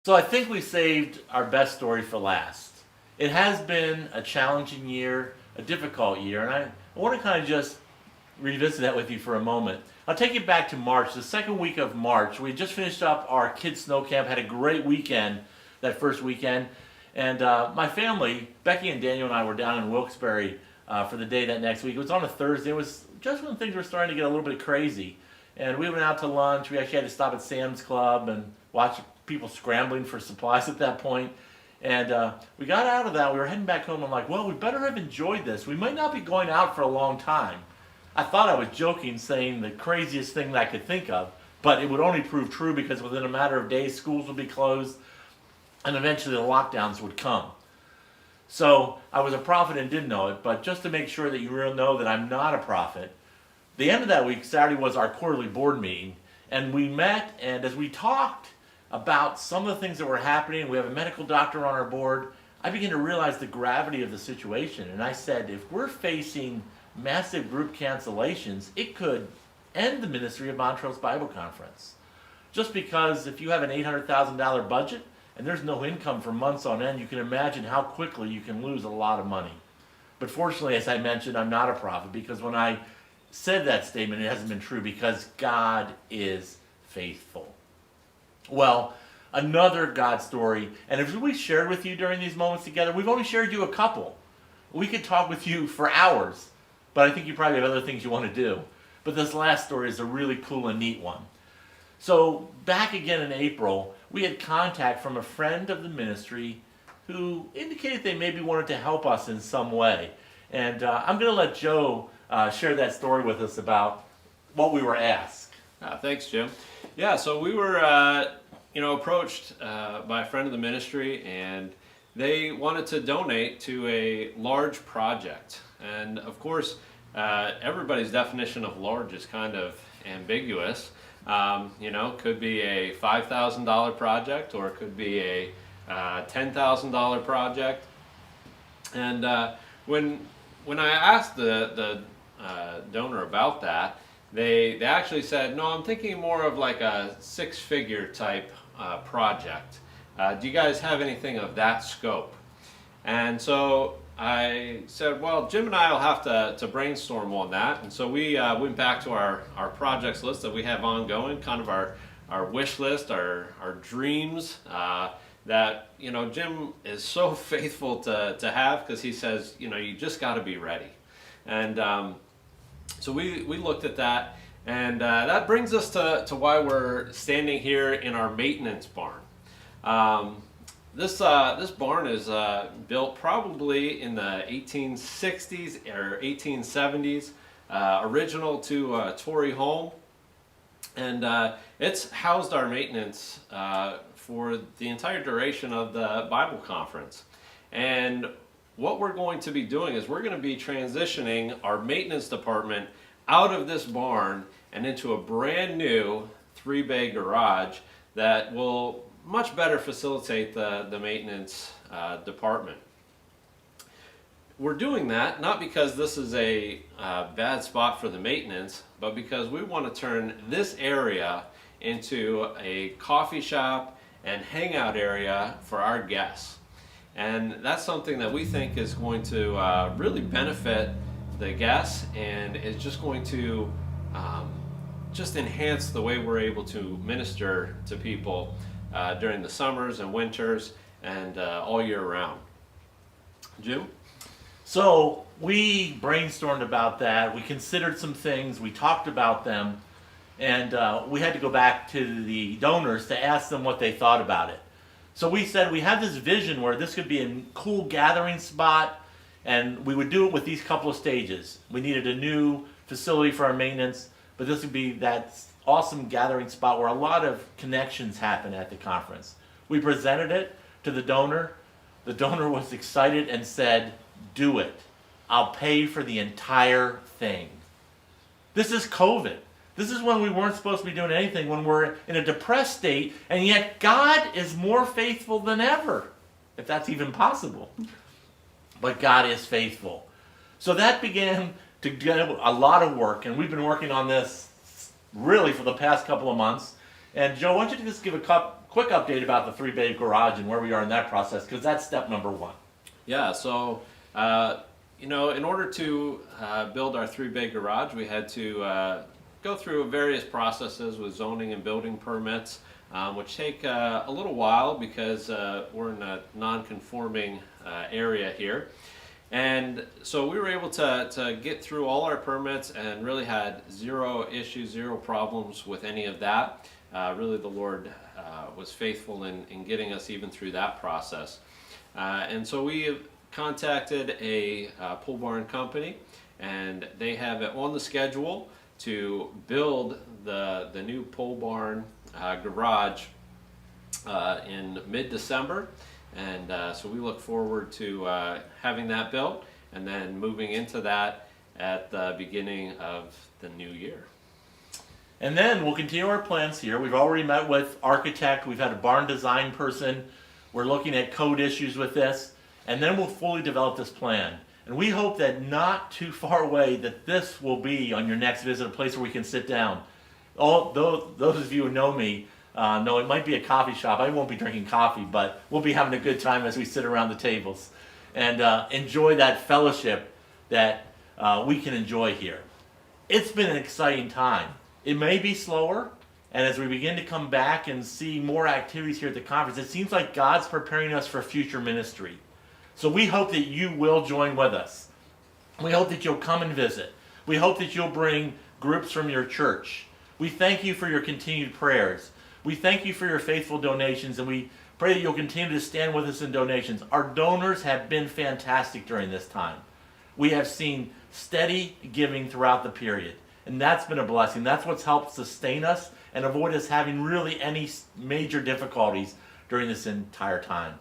So I think we saved our best story for last. It has been a challenging year, a difficult year, and I want to kind of just revisit that with you for a moment. I'll take you back to March, the second week of March. We just finished up our kids' snow camp, had a great weekend that first weekend, and my family, Becky and Daniel and I, were down in Wilkes-Barre for the day that next week. It was on a Thursday. It was just when things were starting to get a little bit crazy. And we went out to lunch. We actually had to stop at Sam's Club and watch people scrambling for supplies at that point. And we got out of that. We were heading back home. I'm like, well, we better have enjoyed this. We might not be going out for a long time. I thought I was joking, saying the craziest thing that I could think of, but it would only prove true because within a matter of days, schools would be closed, and eventually the lockdowns would come. So I was a prophet and didn't know it, but just to make sure that you really know that I'm not a prophet, the end of that week, Saturday, was our quarterly board meeting, and we met, and as we talked about some of the things that were happening, we have a medical doctor on our board, I began to realize the gravity of the situation, and I said, if we're facing massive group cancellations, it could end the ministry of Montrose Bible Conference. Just because if you have an $800,000 budget and there's no income for months on end, you can imagine how quickly you can lose a lot of money. But fortunately, as I mentioned, I'm not a prophet, because when I said that statement, it hasn't been true, because God is faithful. Well, another God story, and as we shared with you during these moments together, we've only shared you a couple. We could talk with you for hours, but I think you probably have other things you want to do. But this last story is a really cool and neat one. So back again in April, we had contact from a friend of the ministry who indicated they maybe wanted to help us in some way. And I'm going to let Joe share that story with us about what we were asked. Thanks, Jim. Yeah, so we were, approached by a friend of the ministry, and they wanted to donate to a large project. And of course, everybody's definition of large is kind of ambiguous. Could be a $5,000 project, or it could be a $10,000 project. And when I asked the donor about that, they actually said, no, I'm thinking more of like a six-figure type project. Do you guys have anything of that scope? And so I said, well, Jim and I will have to brainstorm on that. And so we went back to our projects list that we have ongoing, kind of our wish list, our dreams that, Jim is so faithful to have, because he says, you just got to be ready. And so we looked at that, and that brings us to why we're standing here in our maintenance barn. This barn is built probably in the 1860s or 1870s, original to Torrey home, and it's housed our maintenance for the entire duration of the Bible conference. And what we're going to be doing is we're going to be transitioning our maintenance department out of this barn and into a brand new 3-bay garage that will much better facilitate the maintenance department. We're doing that not because this is a bad spot for the maintenance, but because we want to turn this area into a coffee shop and hangout area for our guests. And that's something that we think is going to really benefit the guests, and is just going to just enhance the way we're able to minister to people during the summers and winters and all year round. Jim? So we brainstormed about that. We considered some things. We talked about them. And we had to go back to the donors to ask them what they thought about it. So we said we have this vision where this could be a cool gathering spot, and we would do it with these couple of stages. We needed a new facility for our maintenance, but this would be that awesome gathering spot where a lot of connections happen at the conference. We presented it to the donor. The donor was excited and said, do it. I'll pay for the entire thing. This is COVID. This is when we weren't supposed to be doing anything, when we're in a depressed state, and yet God is more faithful than ever, if that's even possible. But God is faithful. So that began to get a lot of work, and we've been working on this really for the past couple of months. And Joe, why don't you just give a quick update about the three-bay garage and where we are in that process, because that's step number one. Yeah, so in order to build our three-bay garage, we had to go through various processes with zoning and building permits, which take a little while because we're in a non-conforming area here. And so we were able to get through all our permits and really had zero issues, zero problems with any of that. Really the Lord was faithful in getting us even through that process. And so we contacted a pole barn company, and they have it on the schedule to build the new pole barn garage in mid-December. And so we look forward to having that built and then moving into that at the beginning of the new year. And then we'll continue our plans here. We've already met with architect. We've had a barn design person. We're looking at code issues with this. And then we'll fully develop this plan. And we hope that not too far away that this will be on your next visit, a place where we can sit down. All those of you who know me know it might be a coffee shop. I won't be drinking coffee, but we'll be having a good time as we sit around the tables and enjoy that fellowship that we can enjoy here. It's been an exciting time. It may be slower, and as we begin to come back and see more activities here at the conference, it seems like God's preparing us for future ministry. So we hope that you will join with us. We hope that you'll come and visit. We hope that you'll bring groups from your church. We thank you for your continued prayers. We thank you for your faithful donations, and we pray that you'll continue to stand with us in donations. Our donors have been fantastic during this time. We have seen steady giving throughout the period, and that's been a blessing. That's what's helped sustain us and avoid us having really any major difficulties during this entire time.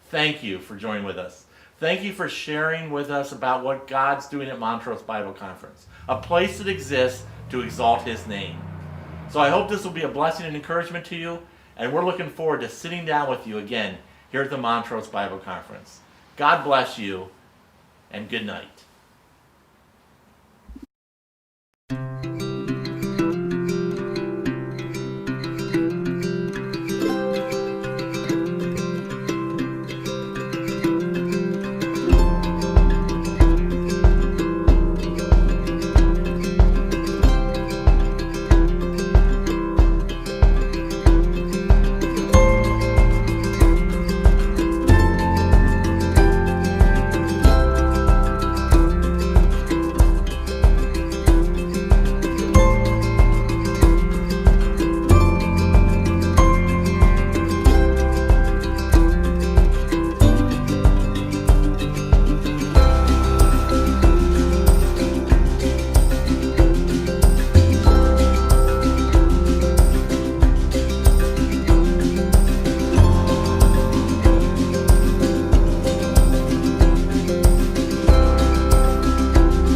Thank you for joining with us. Thank you for sharing with us about what God's doing at Montrose Bible Conference, a place that exists to exalt His name. So I hope this will be a blessing and encouragement to you, and we're looking forward to sitting down with you again here at the Montrose Bible Conference. God bless you, and good night.